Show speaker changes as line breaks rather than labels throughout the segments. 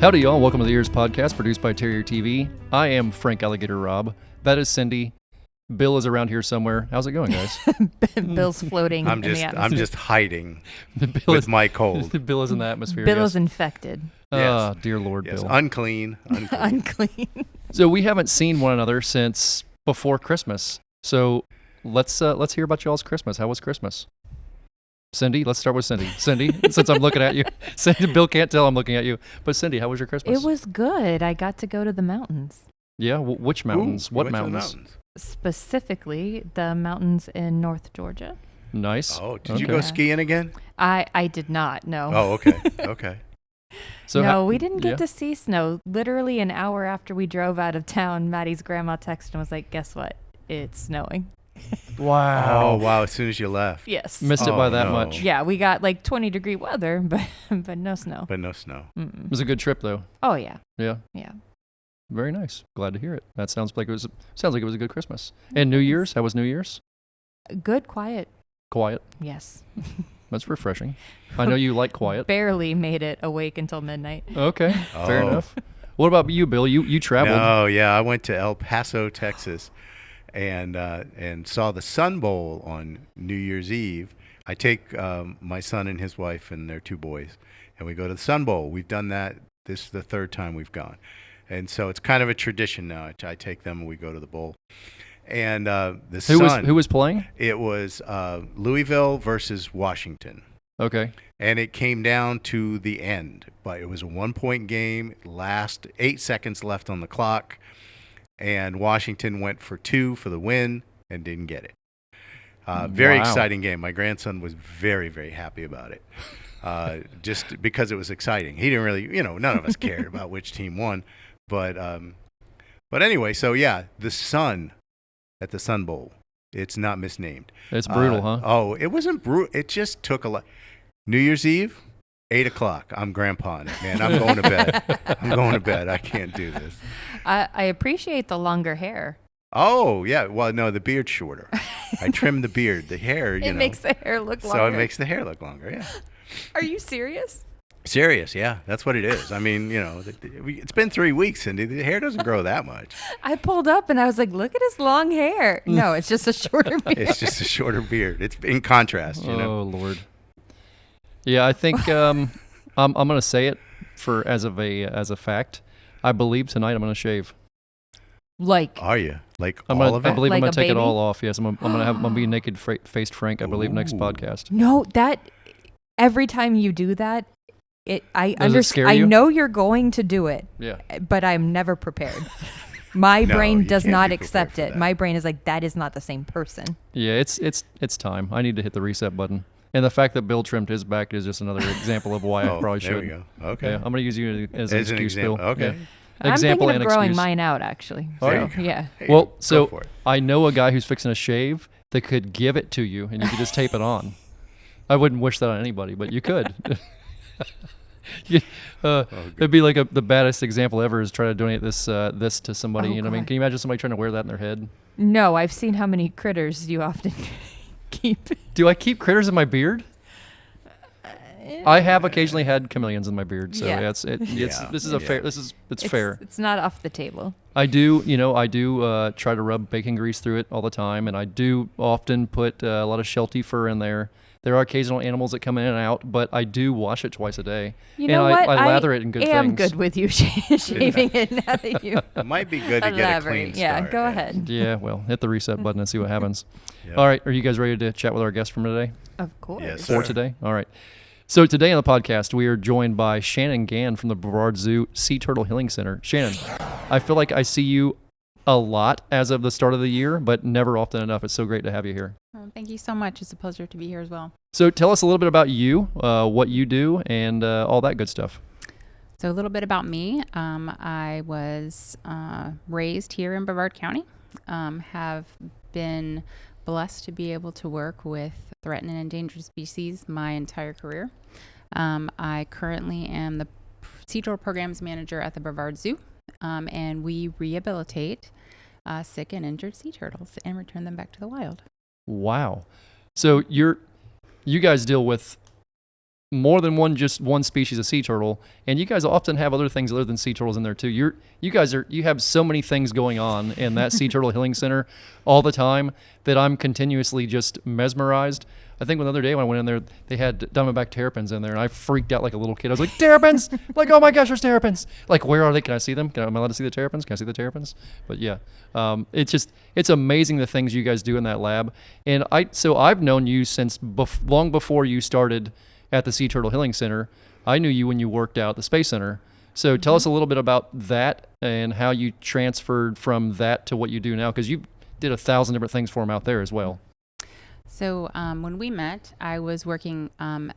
Howdy, y'all. Welcome to the EEARSS podcast produced by Terrier TV. I am Frank Alligator Robb. That is Cindy. Bill is around here somewhere. How's it going, guys?
Bill's floating in the atmosphere.
I'm just hiding with my cold.
Bill is in the atmosphere.
Bill
yes.
is infected.
Oh, dear Lord,
Yes,
Bill.
unclean.
Unclean.
So we haven't seen one another since before Christmas. So let's hear about y'all's Christmas. How was Christmas? Cindy, let's start with Cindy. Cindy, since I'm looking at you. Cindy, Bill can't tell I'm looking at you. But Cindy, how was your Christmas?
It was good. I got to go to the mountains.
Yeah, which mountains?
Ooh,
what
which
mountains?
Specifically, the mountains in North Georgia.
Nice.
Oh, did you go skiing again?
I did not, no.
Oh, okay. Okay.
So
no, we didn't get to see snow. Literally an hour after we drove out of town, Maddie's grandma texted and was like, guess what? It's snowing.
Wow.
Oh, wow. As soon as you left.
Yes.
Missed it by that
no.
much.
Yeah, we got like 20-degree weather, but no snow.
But no snow.
Mm-mm.
It was a good trip, though.
Oh, yeah.
Yeah.
Yeah.
Very nice. Glad to hear it. That sounds like it was a good Christmas. And New Year's? How was New Year's?
Good, quiet.
Quiet.
Yes.
That's refreshing. I know you like quiet.
Barely made it awake until midnight.
Okay. Fair
Oh.
enough. What about you, Bill? You traveled.
Oh, yeah. I went to El Paso, Texas, and saw the Sun Bowl on New Year's Eve. I take my son and his wife and their two boys, and we go to the Sun Bowl. We've done that. This is the third time we've gone. And so it's kind of a tradition now. I take them and we go to the bowl. And
Who was playing?
It was Louisville versus Washington.
Okay.
And it came down to the end. But it was a 1-point game. Last 8 seconds left on the clock. And Washington went for 2 for the win and didn't get it. Very exciting game. My grandson was very, very happy about it. Just because it was exciting. He didn't really, none of us cared about which team won. But anyway, so yeah, the Sun at the Sun Bowl. It's not misnamed.
It's brutal, huh?
Oh, it wasn't brutal. It just took a lot. New Year's Eve, 8 o'clock. I'm grandpa in it, man. I'm going to bed. I'm going to bed. I can't do this.
I appreciate the longer hair.
Oh, yeah. Well, no, the beard's shorter. I trimmed the beard. The hair,
It makes the hair look longer.
So it makes the hair look longer, yeah.
Are you serious?
Serious, yeah. That's what it is. I mean, it's been 3 weeks, and the hair doesn't grow that much.
I pulled up and I was like, look at his long hair. No, it's just a shorter beard.
It's just a shorter beard. It's in contrast,
Oh, Lord. Yeah, I think I'm going to say it as a fact. I believe tonight I'm going to shave.
Are you? Like
I
of it?
believe
Like
I'm going
a
to take it
baby?
all off. Yes, I'm going to be naked faced Frank, I believe, next
Ooh.
podcast.
No, every time you do that, I
Does it scare you?
I know you're going to do it,
Yeah.
but I'm never prepared. My
No,
brain
you
does
can't
not
be prepared
accept
for
it.
that.
My brain is like, that is not the same person.
Yeah, it's time. I need to hit the reset button. And the fact that Bill trimmed his back is just another example of why I probably
there
should.
we go. Okay.
Yeah, I'm going to use you as an excuse,
example.
Bill.
Okay.
Yeah. Example
I'm
and
thinking of growing
excuse.
mine out, actually.
There
So,
you go.
yeah.
Hey,
Well,
go
so
for it.
I know a guy who's fixing a shave that could give it to you, and you could just tape it on. I wouldn't wish that on anybody, but you could. It'd be like the baddest example ever is try to donate this to somebody.
Oh,
You know what I mean?
God.
Can you imagine somebody trying to wear that in their head?
No, I've seen how many critters you often keep.
Do I keep critters in my beard? I have occasionally had chameleons in my beard, so
Yeah.
it's this is a
Yeah.
fair. It's fair.
It's not off the table.
I do try to rub bacon grease through it all the time, and I do often put a lot of Sheltie fur in there. There are occasional animals that come in and out, but I do wash it twice a day.
You know
and
what?
I lather it in good
I am
things.
good with you shaving it now that you
It might be good to get a
elaborate.
clean
Yeah,
start.
go ahead.
Yeah, well, hit the reset button and see what happens.
Yeah.
All right, are you guys ready to chat with our guest from today?
Of course.
Yes,
For
sir.
today? All right. So today on the podcast, we are joined by Shanon Gann from the Brevard Zoo Sea Turtle Healing Center. Shannon, I feel like I see you a lot as of the start of the year, but never often enough. It's so great to have you here.
Oh, thank you so much. It's a pleasure to be here as well.
So tell us a little bit about you, what you do, and all that good stuff.
So a little bit about me. I was raised here in Brevard County. Have been blessed to be able to work with threatened and endangered species my entire career. I currently am the Sea Turtle Programs Manager at the Brevard Zoo, and we rehabilitate sick and injured sea turtles and return them back to the wild.
Wow. So you guys deal with more than one species of sea turtle, and you guys often have other things other than sea turtles in there too. You have so many things going on in that Sea Turtle Healing Center all the time that I'm continuously just mesmerized. I think the other day when I went in there, they had diamondback terrapins in there, and I freaked out like a little kid. I was like, terrapins! Like, oh my gosh, there's terrapins! Like, where are they? Can I see them? Am I allowed to see the terrapins? Can I see the terrapins? But yeah, it's amazing the things you guys do in that lab. And I've known you since long before you started at the Sea Turtle Healing Center. I knew you when you worked out at the Space Center. So tell us a little bit about that and how you transferred from that to what you do now, because you did 1,000 different things for them out there as well.
So when we met, I was working on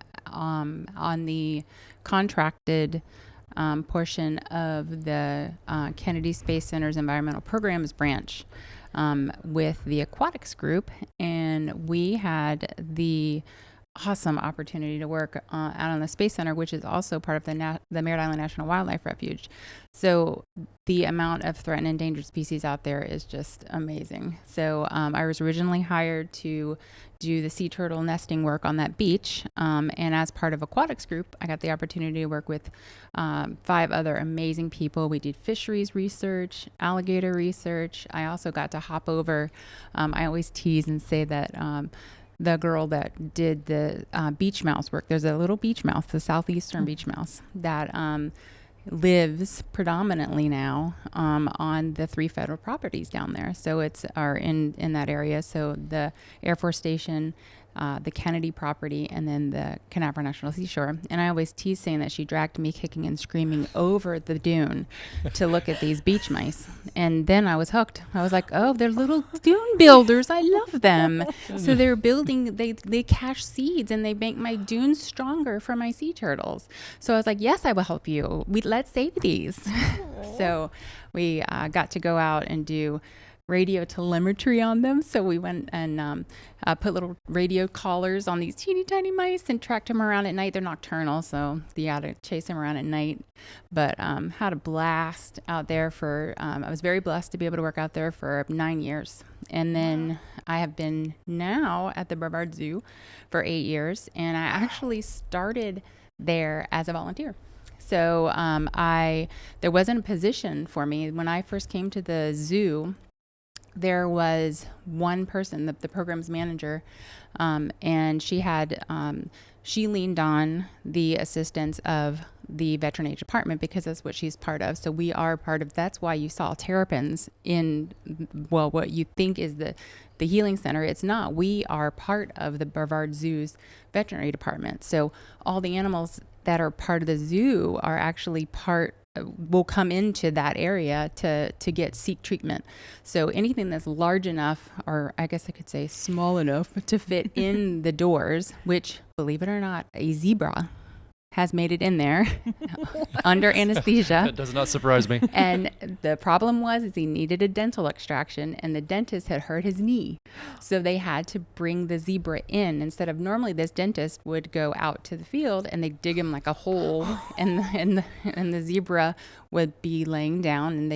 the contracted portion of the Kennedy Space Center's Environmental Programs branch with the aquatics group, and we had the awesome opportunity to work out on the Space Center, which is also part of the Merritt Island National Wildlife Refuge. So the amount of threatened and endangered species out there is just amazing. So I was originally hired to do the sea turtle nesting work on that beach. And as part of aquatics group, I got the opportunity to work with 5 other amazing people. We did fisheries research, alligator research. I also got to hop over. I always tease and say that the girl that did the beach mouse work, there's a little beach mouse, the southeastern beach mouse, that lives predominantly now on the 3 federal properties down there. So it's in that area. So the Air Force Station, the Kennedy property, and then the Canaveral National Seashore. And I always tease saying that she dragged me kicking and screaming over the dune to look at these beach mice. And then I was hooked. I was like, oh, they're little dune builders. I love them. So they're building, they cache seeds and they make my dunes stronger for my sea turtles. So I was like, yes, I will help you. Let's save these. So we got to go out and do radio telemetry on them. So we went and put little radio collars on these teeny tiny mice and tracked them around at night. They're nocturnal, so you got to chase them around at night. But had a blast out there I was very blessed to be able to work out there for 9 years. And then I have been now at the Brevard Zoo for 8 years, and I actually started there as a volunteer. So there wasn't a position for me. When I first came to the zoo, there was one person, the program's manager, and she leaned on the assistance of the veterinary department because that's what she's part of. So we are part of, that's why you saw terrapins in, well, what you think is the healing center. It's not. We are part of the Brevard Zoo's veterinary department. So all the animals that are part of the zoo are actually will come into that area to seek treatment. So anything that's large enough, or I guess I could say small enough to fit in the doors, which, believe it or not, a zebra has made it in there under anesthesia.
That does not surprise me.
And the problem was he needed a dental extraction, and the dentist had hurt his knee. So they had to bring the zebra in. Instead of normally this dentist would go out to the field and they dig him like a hole and the zebra would be laying down and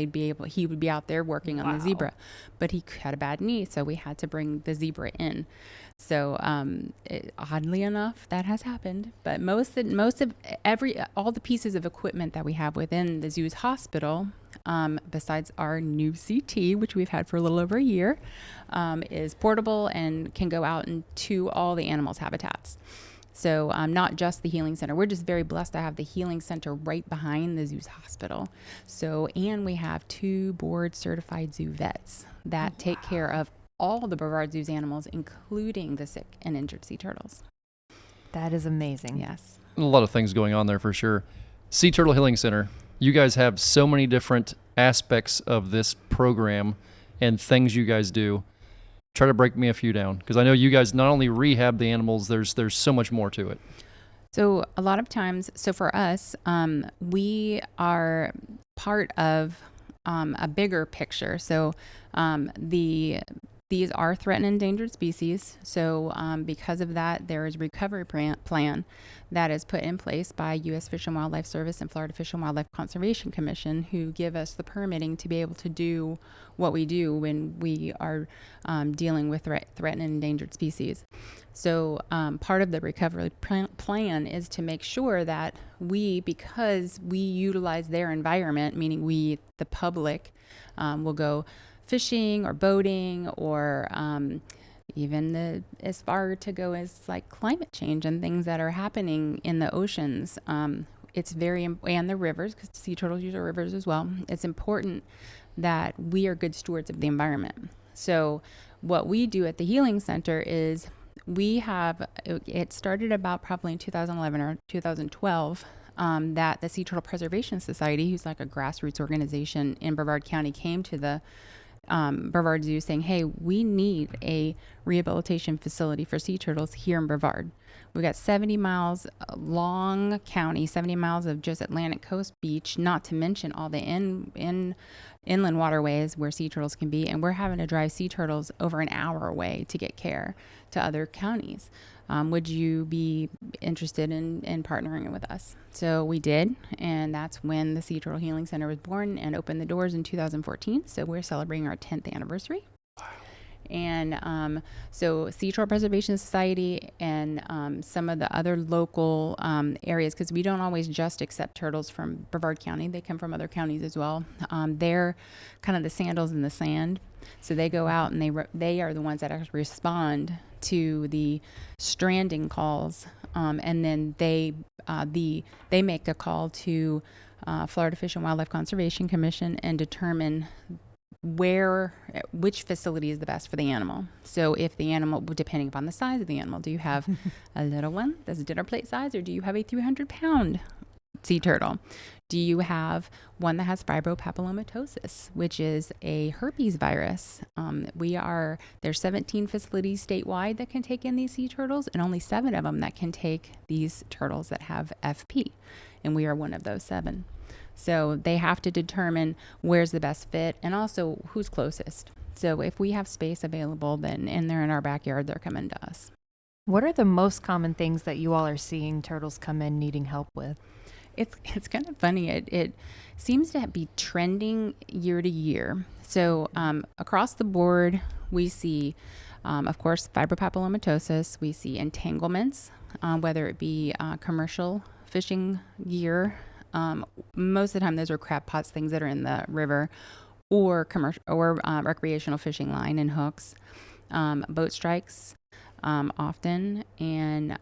he would be out there working on the zebra. But he had a bad knee, so we had to bring the zebra in. So oddly enough, that has happened. But all the pieces of equipment that we have within the zoo's hospital, besides our new CT, which we've had for a little over a year, is portable and can go out into all the animals' habitats. So not just the healing center. We're just very blessed to have the healing center right behind the zoo's hospital. And we have 2 board certified zoo vets that take care of all the Brevard Zoo's animals, including the sick and injured sea turtles.
That is amazing.
Yes.
A lot of things going on there for sure. Sea Turtle Healing Center, you guys have so many different aspects of this program and things you guys do. Try to break me a few down, because I know you guys not only rehab the animals, there's so much more to it.
So a lot of times, for us, we are part of a bigger picture. So the These are threatened and endangered species. So because of that, there is a recovery plan that is put in place by U.S. Fish and Wildlife Service and Florida Fish and Wildlife Conservation Commission, who give us the permitting to be able to do what we do when we are dealing with threatened and endangered species. So part of the recovery plan is to make sure that because we utilize their environment, meaning we, the public, will go fishing or boating or even as far to go as like climate change and things that are happening in the oceans. It's and the rivers, because sea turtles use our rivers as well. It's important that we are good stewards of the environment. So what we do at the Healing Center is it started about probably in 2011 or 2012, that the Sea Turtle Preservation Society, who's like a grassroots organization in Brevard County, came to the Brevard Zoo saying, hey, we need a rehabilitation facility for sea turtles here in Brevard. We've got 70 miles long county, 70 miles of just Atlantic coast beach, not to mention all the inland waterways where sea turtles can be. And we're having to drive sea turtles over an hour away to get care to other counties. Would you be interested in partnering with us? So we did, and that's when the Sea Turtle Healing Center was born and opened the doors in 2014. So we're celebrating our 10th anniversary. Wow. And so Sea Turtle Preservation Society and some of the other local areas, because we don't always just accept turtles from Brevard County. They come from other counties as well. They're kind of the sandals in the sand. So they go out and they are the ones that actually respond to the stranding calls, and then they make a call to Florida Fish and Wildlife Conservation Commission and determine which facility is the best for the animal. So if the animal, depending upon the size of the animal, do you have a little one that's a dinner plate size, or do you have a 300-pound sea turtle? Do you have one that has fibropapillomatosis, which is a herpes virus? There's 17 facilities statewide that can take in these sea turtles, and only 7 of them that can take these turtles that have FP, and we are one of those 7. So they have to determine where's the best fit and also who's closest. So if we have space available, and they're in our backyard, they're coming to us.
What are the most common things that you all are seeing turtles come in needing help with?
It's kind of funny. It seems to be trending year to year. So across the board, we see, of course, fibropapillomatosis. We see entanglements, whether it be commercial fishing gear. Most of the time, those are crab pots, things that are in the river, or commercial or recreational fishing line and hooks, boat strikes, often, and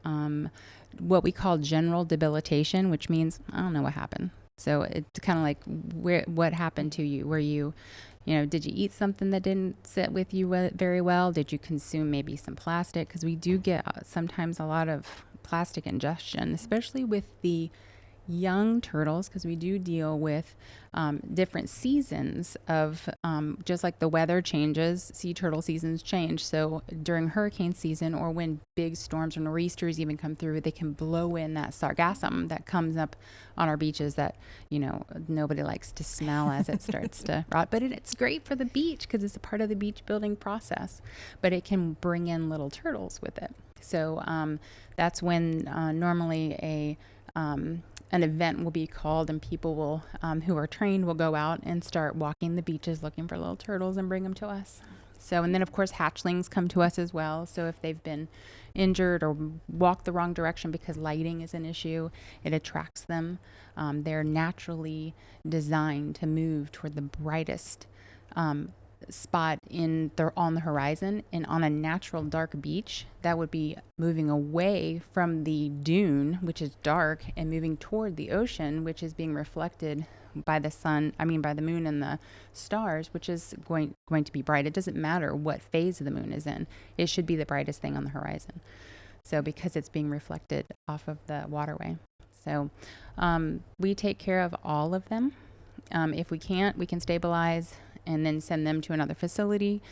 what we call general debilitation, which means I don't know what happened. So it's kind of like what happened to you? Were you did you eat something that didn't sit with you very well? Did you consume maybe some plastic? Because we do get sometimes a lot of plastic ingestion, especially with the young turtles, because we do deal with different seasons of just like the weather changes, sea turtle seasons change. So during hurricane season, or when big storms or nor'easters even come through, they can blow in that sargassum that comes up on our beaches that nobody likes to smell as it starts to rot. But it's great for the beach because it's a part of the beach building process, but it can bring in little turtles with it. So that's when normally an event will be called, and people will who are trained will go out and start walking the beaches looking for little turtles and bring them to us. So, and then of course hatchlings come to us as well. So if they've been injured or walked the wrong direction because lighting is an issue, it attracts them. They're naturally designed to move toward the brightest spot on the horizon, and on a natural dark beach that would be moving away from the dune, which is dark, and moving toward the ocean, which is being reflected by the moon and the stars, which is going to be bright. It doesn't matter what phase the moon is in, it should be the brightest thing on the horizon. So because it's being reflected off of the waterway. So we take care of all of them. If we can't, we can stabilize and then send them to another facility.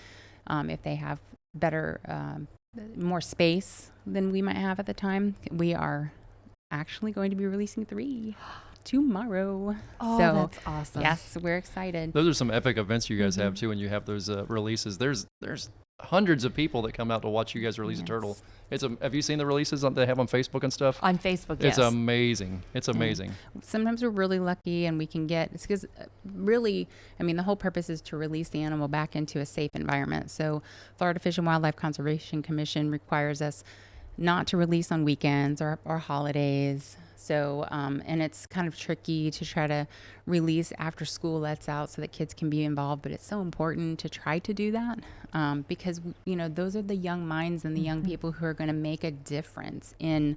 If they have more space than we might have at the time. We are actually going to be releasing 3 tomorrow.
Oh,
so,
that's awesome.
Yes, we're excited.
Those are some epic events you guys have too when you have those releases. There's hundreds of people that come out to watch you guys release a turtle. Have you seen the releases they have on Facebook and stuff?
On Facebook,
It's
yes.
amazing. It's amazing.
Sometimes we're really lucky and we can it's because really, I mean, the whole purpose is to release the animal back into a safe environment. So Florida Fish and Wildlife Conservation Commission requires us not to release on weekends or holidays. So, and it's kind of tricky to try to release after school lets out so that kids can be involved, but it's so important to try to do that because, you know, those are the young minds and the young people who are going to make a difference in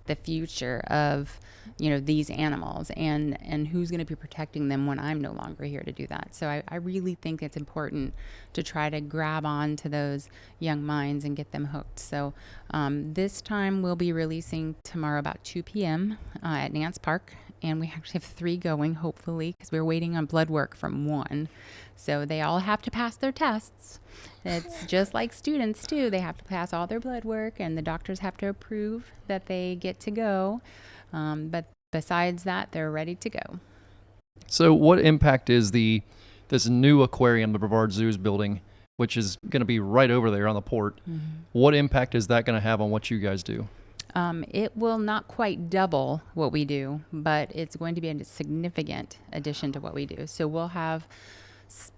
the future of, you know, these animals and who's going to be protecting them when I'm no longer here to do that. So I really think it's important to try to grab on to those young minds and get them hooked. So this time we'll be releasing tomorrow about 2 p.m. At Nance Park. And we actually have 3 going, hopefully, because we're waiting on blood work from 1. So they all have to pass their tests. It's just like students, too. They have to pass all their blood work, and the doctors have to approve that they get to go. But besides that, they're ready to go.
So what impact is this new aquarium the Brevard Zoo is building, which is going to be right over there on the port? Mm-hmm. What impact is that going to have on what you guys do?
It will not quite double what we do, but it's going to be a significant addition to what we do. So we'll have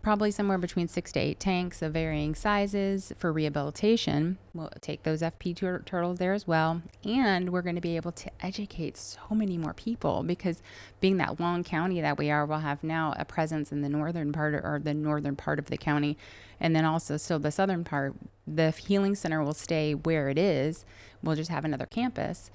probably somewhere between 6 to 8 tanks of varying sizes for rehabilitation. We'll take those FP turtles there as well. And we're going to be able to educate so many more people because being that long county that we are, we'll have now a presence in the northern part of the county. And then also still the southern part, the healing center will stay where it is. We'll just have another campus.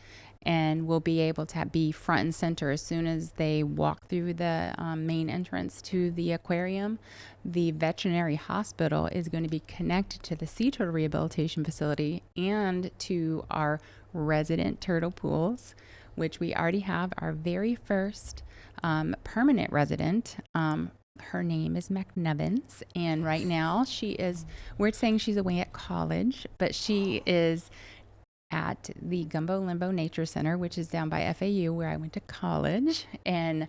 And we'll be able to be front and center as soon as they walk through the main entrance to the aquarium. The veterinary hospital is going to be connected to the sea turtle rehabilitation facility and to our resident turtle pools, which we already have our very first permanent resident. Her name is McNevins, and right now we're saying she's away at college, but she is at the Gumbo Limbo Nature Center, which is down by FAU where I went to college. And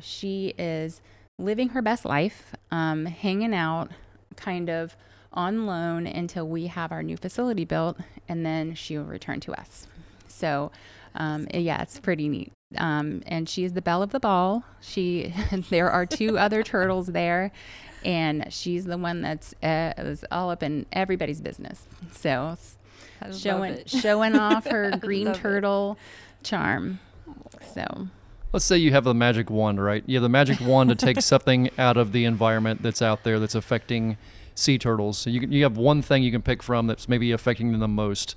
she is living her best life, hanging out kind of on loan until we have our new facility built, and then she will return to us. So yeah, it's pretty neat. And she is the belle of the ball. There are 2 other turtles there, and she's the one that's is all up in everybody's business. So showing off her green turtle charm. So
let's say you have the magic wand, right? You have the magic wand to take something out of the environment that's out there that's affecting sea turtles. So you have one thing you can pick from that's maybe affecting them the most,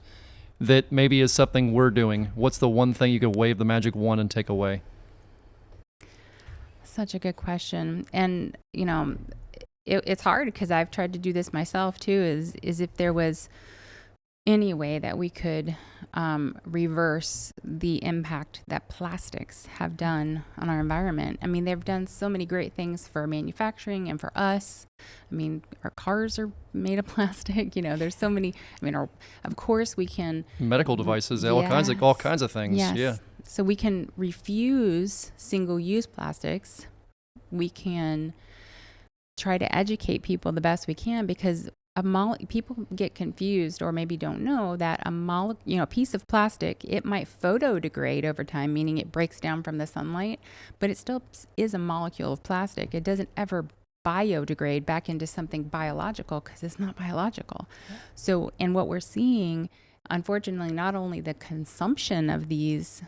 that maybe is something we're doing. What's the one thing you could wave the magic wand and take away?
Such a good question. And, you know, it's hard because I've tried to do this myself too, is if there was any way that we could reverse the impact that plastics have done on our environment. I mean, they've done so many great things for manufacturing and for us. I mean, our cars are made of plastic. You know, there's so many. I mean, of course, we can
medical devices, all kinds of things.
Yes.
Yeah.
So we can refuse single-use plastics. We can try to educate people the best we can because people get confused or maybe don't know that a piece of plastic, it might photodegrade over time, meaning it breaks down from the sunlight, but it still is a molecule of plastic. It doesn't ever biodegrade back into something biological because it's not biological. Yeah. So, and what we're seeing, unfortunately, not only the consumption of these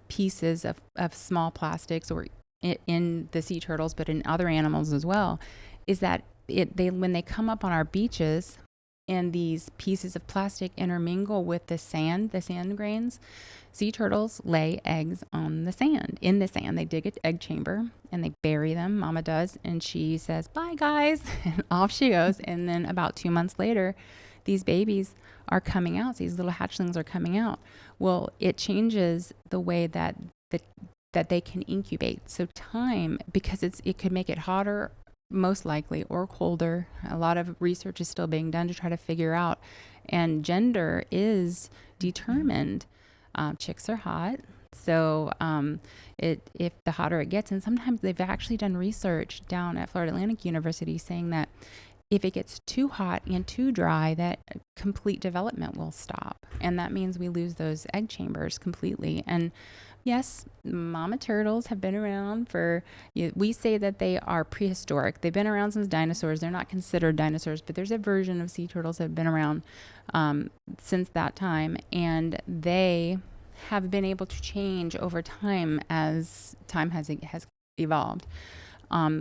pieces of small plastics or in the sea turtles, but in other animals as well, is that when they come up on our beaches and these pieces of plastic intermingle with the sand grains, sea turtles lay eggs in the sand. They dig an egg chamber and they bury them. Mama does. And she says, "Bye guys." And off she goes. And then about 2 months later, these babies are coming out. These little hatchlings are coming out. Well, it changes the way that they can incubate. So time, because it could make it hotter most likely, or colder. A lot of research is still being done to try to figure out. And gender is determined. Chicks are hot. So if the hotter it gets, and sometimes they've actually done research down at Florida Atlantic University saying that if it gets too hot and too dry, that complete development will stop. And that means we lose those egg chambers completely. And yes, mama turtles have been around we say that they are prehistoric. They've been around since dinosaurs. They're not considered dinosaurs, but there's a version of sea turtles that have been around since that time. And they have been able to change over time as time has evolved.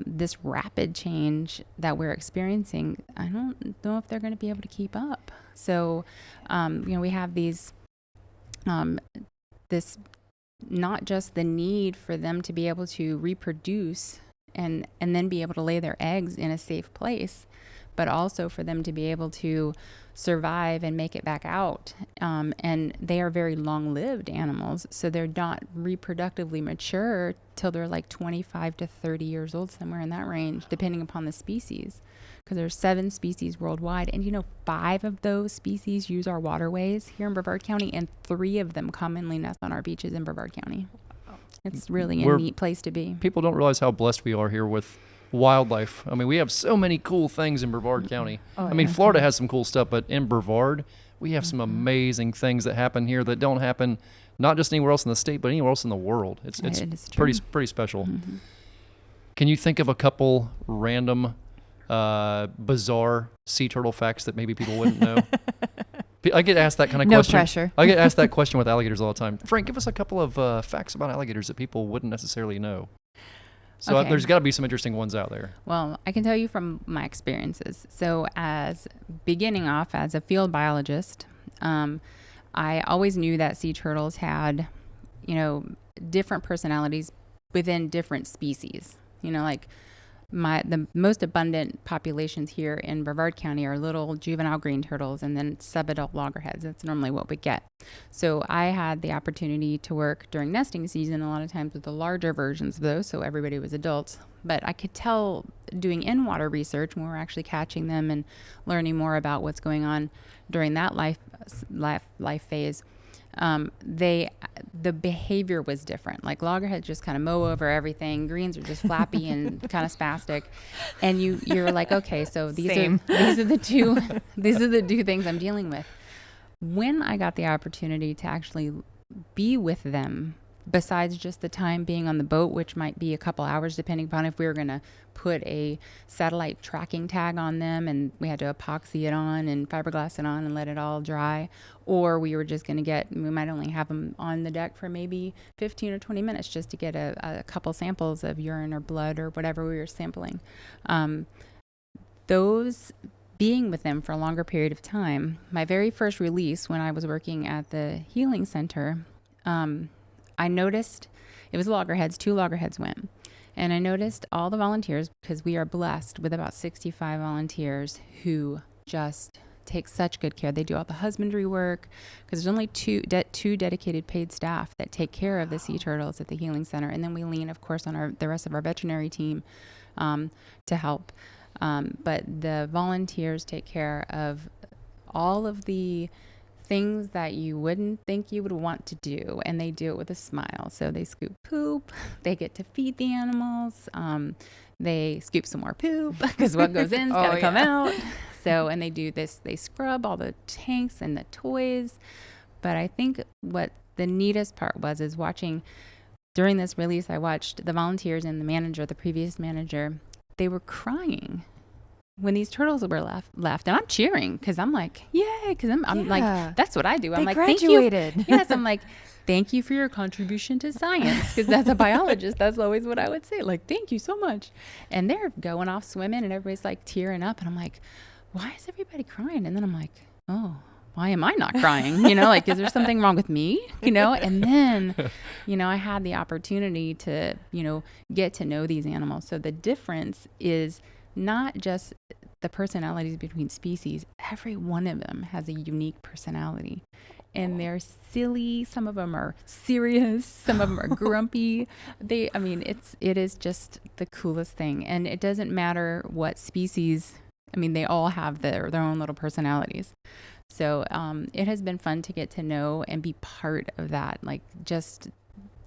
This rapid change that we're experiencing, I don't know if they're going to be able to keep up. So, we have this not just the need for them to be able to reproduce and then be able to lay their eggs in a safe place, but also for them to be able to survive and make it back out. And they are very long-lived animals, so they're not reproductively mature till they're like 25 to 30 years old, somewhere in that range, depending upon the species. Because there's 7 species worldwide, and 5 of those species use our waterways here in Brevard County, and 3 of them commonly nest on our beaches in Brevard County. It's really a neat place to be.
People don't realize how blessed we are here with wildlife. I mean, we have so many cool things in Brevard County. I mean, Florida has some cool stuff, but in Brevard, we have some amazing things that happen here that don't happen not just anywhere else in the state, but anywhere else in the world. It's pretty special. Mm-hmm. Can you think of a couple random bizarre sea turtle facts that maybe people wouldn't know? I get asked that kind of question.
No pressure.
I get asked that question with alligators all the time. Frank, give us a couple of facts about alligators that people wouldn't necessarily know. So
Okay.
There's got to be some interesting ones out there.
Well, I can tell you from my experiences. So beginning off as a field biologist, I always knew that sea turtles had, different personalities within different species. Like the most abundant populations here in Brevard County are little juvenile green turtles and then subadult loggerheads. That's normally what we get. So I had the opportunity to work during nesting season a lot of times with the larger versions of those, so everybody was adults. But I could tell doing in-water research when we were actually catching them and learning more about what's going on during that life phase, the behavior was different. Like loggerheads just kind of mow over everything. Greens are just flappy and kind of spastic. And you're like, okay, so these are the two things I'm dealing with. When I got the opportunity to actually be with them, besides just the time being on the boat, which might be a couple hours, depending upon if we were going to put a satellite tracking tag on them and we had to epoxy it on and fiberglass it on and let it all dry, or we were just going to we might only have them on the deck for maybe 15 or 20 minutes just to get a couple samples of urine or blood or whatever we were sampling. Those being with them for a longer period of time, my very first release when I was working at the healing center, I noticed it was loggerheads. 2 loggerheads went. And I noticed all the volunteers, because we are blessed with about 65 volunteers who just take such good care. They do all the husbandry work, because there's only two dedicated paid staff that take care of the sea turtles at the healing center. And then we lean, of course, on the rest of our veterinary team to help. But the volunteers take care of all of the things that you wouldn't think you would want to do, and they do it with a smile. So they scoop poop, they get to feed the animals, they scoop some more poop because what goes in is got to come out. So, and they do this, they scrub all the tanks and the toys. But I think what the neatest part is watching during this release, I watched the volunteers and the previous manager, they were crying when these turtles were left, and I'm cheering because I'm like, yay, because I'm like, that's what I do. I'm like,
graduated.
Thank you. Yes, I'm like, thank you for your contribution to science, because as a biologist, that's always what I would say, like, thank you so much. And they're going off swimming, and everybody's like tearing up, and I'm like, why is everybody crying? And then I'm like, oh, why am I not crying? Like, is there something wrong with me? And then, I had the opportunity to, get to know these animals. So the difference is not just the personalities between species. Every one of them has a unique personality, and they're silly. Some of them are serious. Some of them are grumpy. It is just the coolest thing. And it doesn't matter what species. They all have their own little personalities. So it has been fun to get to know and be part of that, like just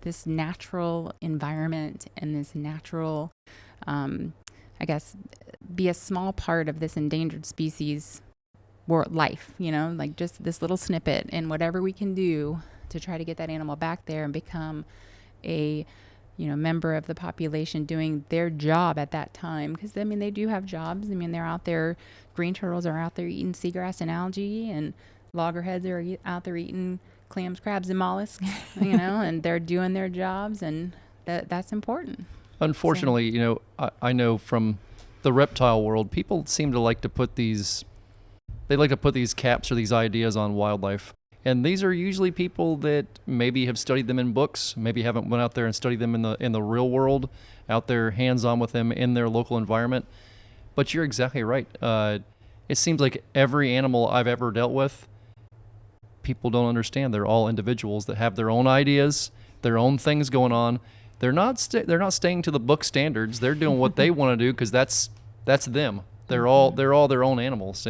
this natural environment and this natural I guess, be a small part of this endangered species world life, like just this little snippet, and whatever we can do to try to get that animal back there and become a member of the population doing their job at that time. Because they do have jobs. They're out there. Green turtles are out there eating seagrass and algae, and loggerheads are out there eating clams, crabs, and mollusks. And they're doing their jobs, and that's important.
Unfortunately, I know from the reptile world, people seem to like to put these. They like to put these caps or these ideas on wildlife. And these are usually people that maybe have studied them in books, maybe haven't went out there and studied them in the real world, out there hands-on with them in their local environment. But you're exactly right. It seems like every animal I've ever dealt with, people don't understand. They're all individuals that have their own ideas, their own things going on. They're not staying to the book standards. They're doing what they want to do because that's them. They're all their own animals.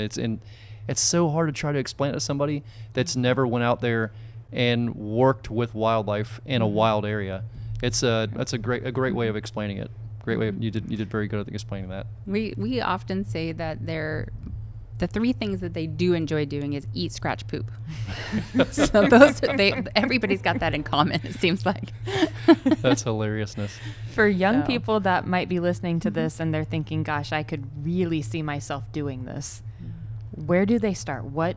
It's so hard to try to explain it to somebody that's never went out there and worked with wildlife in a wild area. That's a great way of explaining it. Great way. You did very good at explaining that.
We often say that the three things that they do enjoy doing is eat, scratch, poop. So everybody's got that in common, it seems like.
That's hilariousness.
For young people that might be listening to this and they're thinking, gosh, I could really see myself doing this. Where do they start? What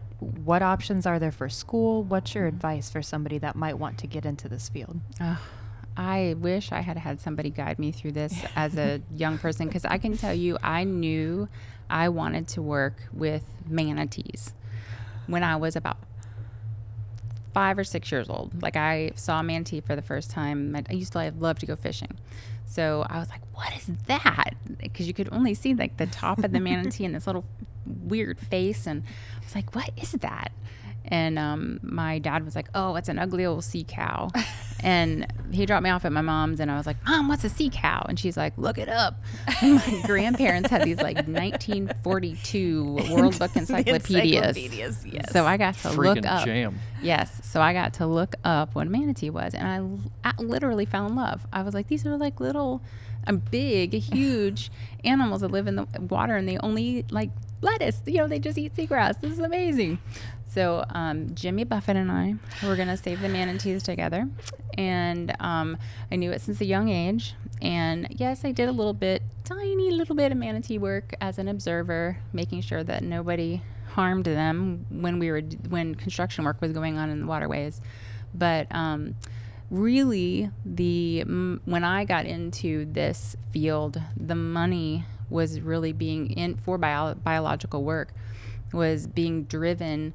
options are there for school? What's your advice for somebody that might want to get into this field?
I wish I had had somebody guide me through this as a young person, because I can tell you, I knew I wanted to work with manatees when I was about 5 or 6 years old. Like, I saw a manatee for the first time. I used to love to go fishing. So I was like, what is that? Because you could only see like the top of the manatee and this little weird face. And I was like, what is that? And my dad was like, oh, it's an ugly old sea cow. And he dropped me off at my mom's, and I was like, Mom, what's a sea cow? And she's like, look it up. And my grandparents had these like 1942 World Book encyclopedias.
Yes.
So I got to
Freaking
look up.
jam.
Yes. So I got to look up what a manatee was, and I literally fell in love. I was like, these are like little, big, huge animals that live in the water, and they only eat like lettuce. They just eat seagrass. This is amazing. So Jimmy Buffett and I were going to save the manatees together. And I knew it since a young age. And yes, I did tiny little bit of manatee work as an observer, making sure that nobody harmed them when construction work was going on in the waterways. But really, when I got into this field, the money was really being in for biological work, was being driven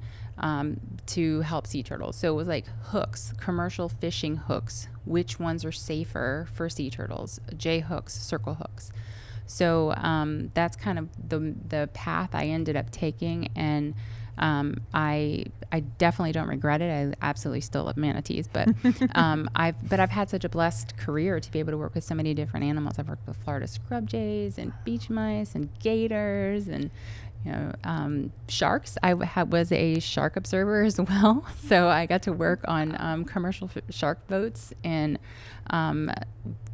to help sea turtles. So it was like hooks, commercial fishing hooks. Which ones are safer for sea turtles? J hooks, circle hooks. So that's kind of the path I ended up taking, and I definitely don't regret it. I absolutely still love manatees, but I've had such a blessed career to be able to work with so many different animals. I've worked with Florida scrub jays and beach mice and gators and sharks. I was a shark observer as well, so I got to work on commercial shark boats, and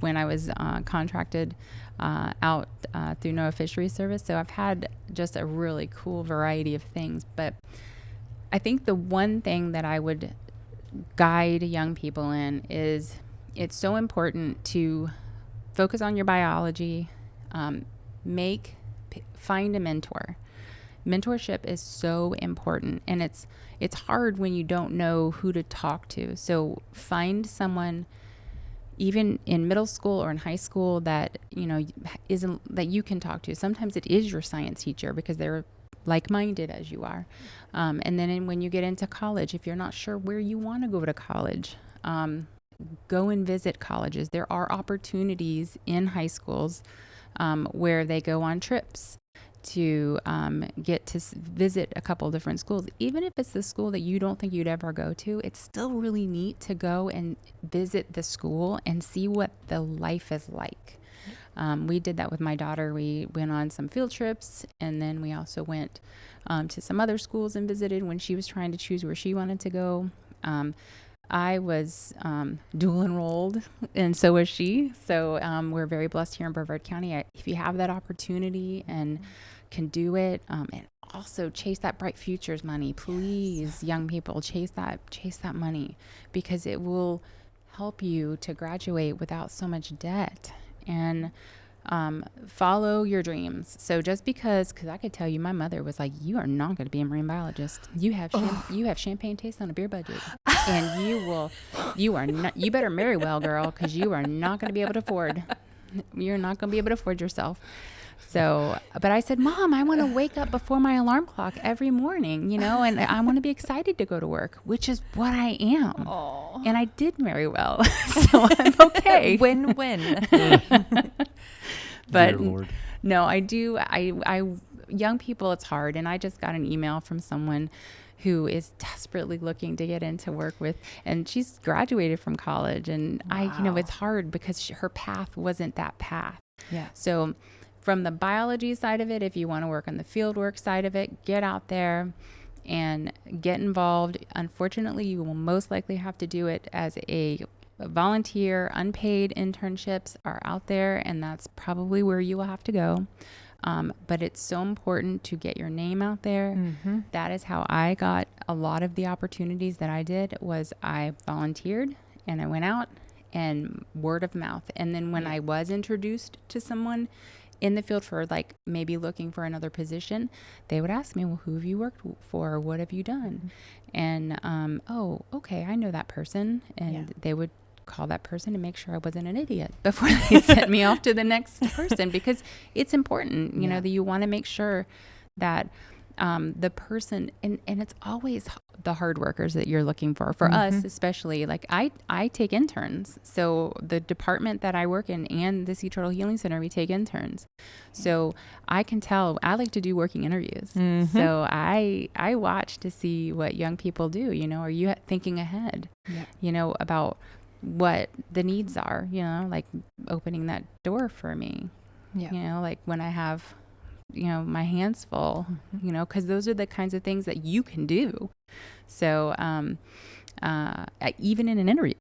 when I was contracted out through NOAA Fisheries Service. So I've had just a really cool variety of things. But I think the one thing that I would guide young people in is it's so important to focus on your biology, find a mentor. Mentorship is so important, and it's hard when you don't know who to talk to. So find someone, even in middle school or in high school, that that you can talk to. Sometimes it is your science teacher because they're like-minded as you are. And then when you get into college, if you're not sure where you want to go to college, go and visit colleges. There are opportunities in high schools where they go on trips to get to visit a couple different schools. Even if it's the school that you don't think you'd ever go to, it's still really neat to go and visit the school and see what the life is like. We did that with my daughter. We went on some field trips, and then we also went to some other schools and visited when she was trying to choose where she wanted to go. I was dual enrolled, and so was she. So we're very blessed here in Brevard County. If you have that opportunity and can do it, and also chase that bright futures money, please, young people, chase that money, because it will help you to graduate without so much debt. And follow your dreams. So just because I could tell you, my mother was like, you are not going to be a marine biologist. You have champagne taste on a beer budget, and you better marry well, girl, because you are not going to be able to afford. You're not going to be able to afford yourself. So, but I said, Mom, I want to wake up before my alarm clock every morning, and I want to be excited to go to work, which is what I am. Aww. And I did marry well, so I'm okay.
Win-win.
But no, I do. I young people, it's hard. And I just got an email from someone who is desperately looking to get into work with, and she's graduated from college. And wow. It's hard because her path wasn't that path.
Yeah.
So from the biology side of it, if you want to work on the field work side of it, get out there and get involved. Unfortunately, you will most likely have to do it as a volunteer. Unpaid internships are out there, and that's probably where you will have to go. But it's so important to get your name out there. Mm-hmm. That is how I got a lot of the opportunities that I did. Was I volunteered and I went out, and word of mouth. And then when I was introduced to someone in the field for like maybe looking for another position, they would ask me, well, who have you worked for? What have you done? Mm-hmm. And, oh, okay, I know that person. And they would call that person to make sure I wasn't an idiot before they sent me off to the next person, because it's important, you know, that you want to make sure that the person, and it's always the hard workers that you're looking for us, especially. Like I take interns. So the department that I work in and the Sea Turtle Healing Center, we take interns. So I can tell, I like to do working interviews. Mm-hmm. So I watch to see what young people do. Are you thinking ahead, about what the needs are, like opening that door for me, like when I have, my hands full, because those are the kinds of things that you can do. So, even in an interview,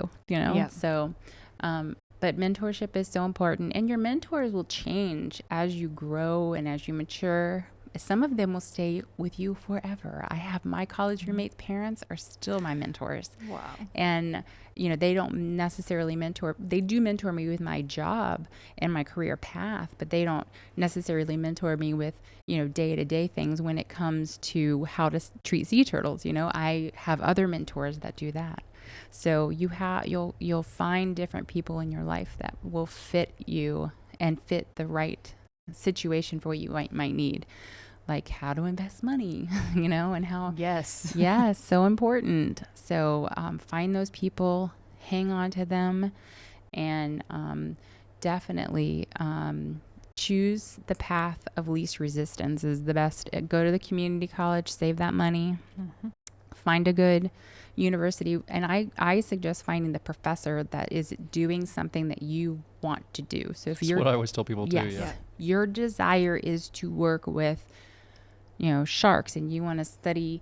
so, but mentorship is so important, and your mentors will change as you grow and as you mature. Some of them will stay with you forever. I have my college roommates' parents are still my mentors.
Wow. And,
they don't necessarily they do mentor me with my job and my career path, but they don't necessarily mentor me with, day-to-day things when it comes to how to treat sea turtles. I have other mentors that do that. So you'll find different people in your life that will fit you and fit the right situation for what you might need. Like how to invest money, and how.
Yes.
Yes, so important. So find those people, hang on to them, and definitely choose the path of least resistance is the best. Go to the community college, save that money, find a good university. And I suggest finding the professor that is doing something that you want to do. So if
That's what I always tell people too.
Yeah. Your desire is to work with sharks, and you want to study,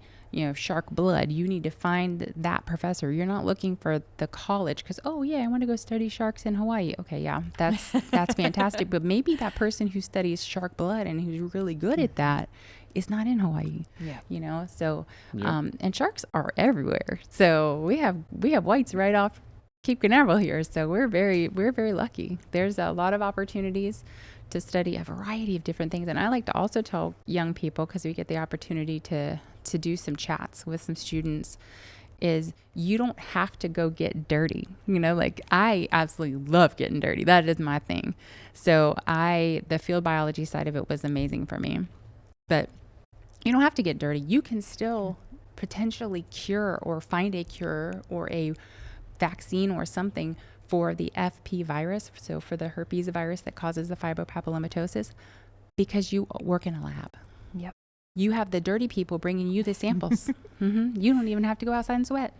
shark blood, you need to find that professor. You're not looking for the college because, I want to go study sharks in Hawaii. Okay, yeah, that's fantastic. But maybe that person who studies shark blood and who's really good at that is not in Hawaii. Yeah. So, and sharks are everywhere. So we have whites right off Cape Canaveral here. So we're very lucky. There's a lot of opportunities to study a variety of different things. And I like to also tell young people, because we get the opportunity to do some chats with some students, is you don't have to go get dirty. Like I absolutely love getting dirty. That is my thing. So the field biology side of it was amazing for me. But you don't have to get dirty. You can still potentially cure or find a cure or a vaccine or something for the FP virus, so for the herpes virus that causes the fibropapillomatosis, because you work in a lab.
Yep.
You have the dirty people bringing you the samples. You don't even have to go outside and sweat.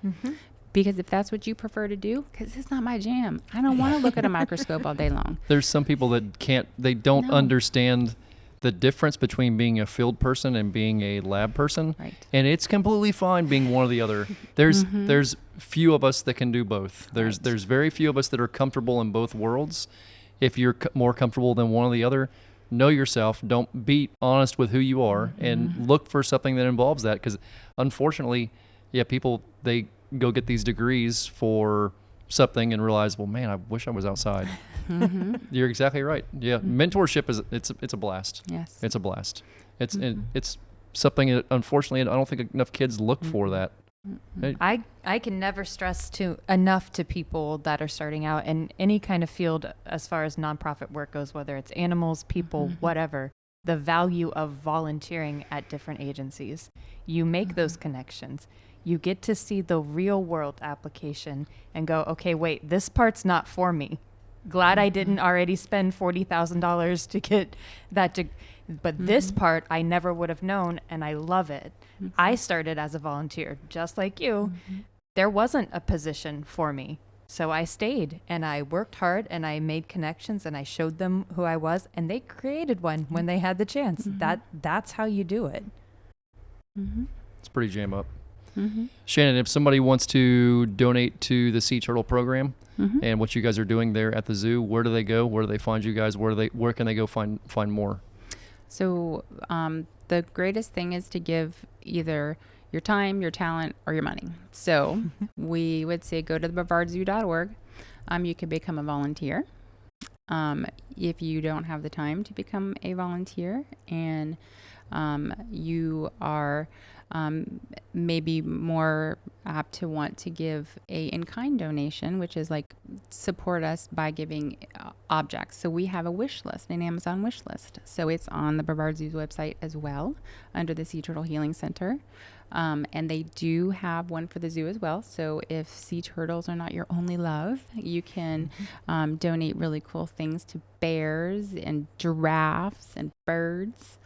Because if that's what you prefer to do, because it's not my jam. I don't want to look at a microscope all day long.
There's some people that don't understand the difference between being a field person and being a lab person.
Right.
And it's completely fine being one or the other. There's few of us that can do both. There's very few of us that are comfortable in both worlds. If you're more comfortable than one or the other, know yourself. Don't be honest with who you are, and look for something that involves that. Because unfortunately, people, they go get these degrees for something and realize, well, man, I wish I was outside. You're exactly right. Yeah, mentorship it's a blast.
Yes.
It's a blast. It's something that, unfortunately, I don't think enough kids look for that.
I can never stress enough to people that are starting out in any kind of field as far as nonprofit work goes, whether it's animals, people, whatever, the value of volunteering at different agencies. You make those connections. You get to see the real world application and go, okay, wait, this part's not for me. Glad I didn't already spend $40,000 to get that. But this part I never would have known, and I love it. I started as a volunteer, just like you. There wasn't a position for me. So I stayed, and I worked hard, and I made connections, and I showed them who I was, and they created one when they had the chance. That's how you do it.
It's pretty jam up. Shanon, if somebody wants to donate to the Sea Turtle program and what you guys are doing there at the zoo, where do they go? Where do they find you guys? Where can they go find more?
So the greatest thing is to give either your time, your talent, or your money. So we would say go to the brevardzoo.org. You can become a volunteer. If you don't have the time to become a volunteer, and you are maybe more apt to want to give a in-kind donation, which is like support us by giving objects. So we have a wish list, an Amazon wish list. So it's on the Brevard Zoo's website as well, under the Sea Turtle Healing Center. And they do have one for the zoo as well. So if sea turtles are not your only love, you can donate really cool things to bears and giraffes and birds.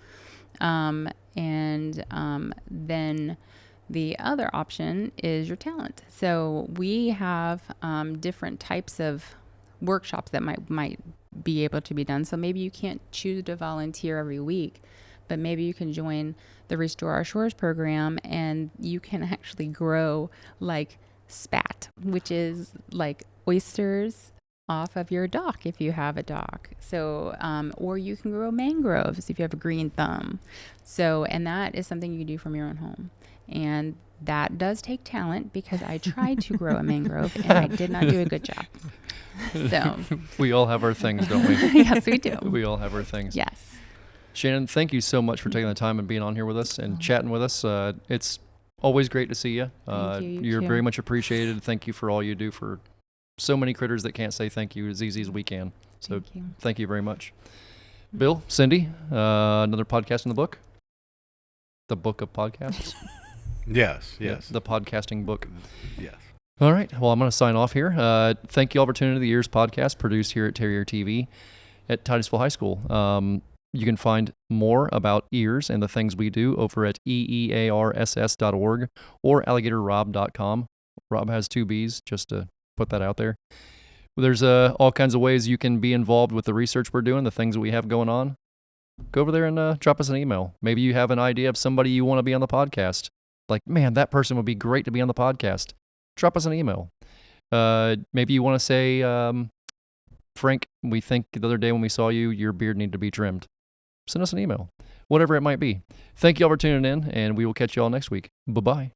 Then the other option is your talent. So we have different types of workshops that might be able to be done. So maybe you can't choose to volunteer every week, but maybe you can join the Restore Our Shores program, and you can actually grow like spat, which is like oysters off of your dock if you have a dock. So, or you can grow mangroves if you have a green thumb. So, and that is something you can do from your own home. And that does take talent, because I tried to grow a mangrove and I did not do a good job. So
we all have our things, don't we?
Yes, we do.
We all have our things.
Yes.
Shanon, thank you so much for taking the time and being on here with us and chatting with us. It's always great to see you.
Thank you.
You're
too.
very much appreciated. Thank you for all you do for so many critters that can't say thank you as easy as we can. So thank you very much. Bill, Cindy, another podcast in the book? The book of podcasts?
Yes.
The podcasting book.
Yes.
All right. Well, I'm going to sign off here. Thank you all for tuning into the EEARSS podcast, produced here at Terrier TV at Titusville High School. You can find more about EEARSS and the things we do over at EEARSS.org or alligatorrobb.com. Rob has 2 B's, just to put that out there. There's all kinds of ways you can be involved with the research we're doing, the things that we have going on. Go over there and drop us an email. Maybe you have an idea of somebody you want to be on the podcast. Like, man, that person would be great to be on the podcast. Drop us an email. Maybe you want to say, Frank, we think the other day when we saw you, your beard needed to be trimmed. Send us an email. Whatever it might be. Thank you all for tuning in, and we will catch you all next week. Bye-bye.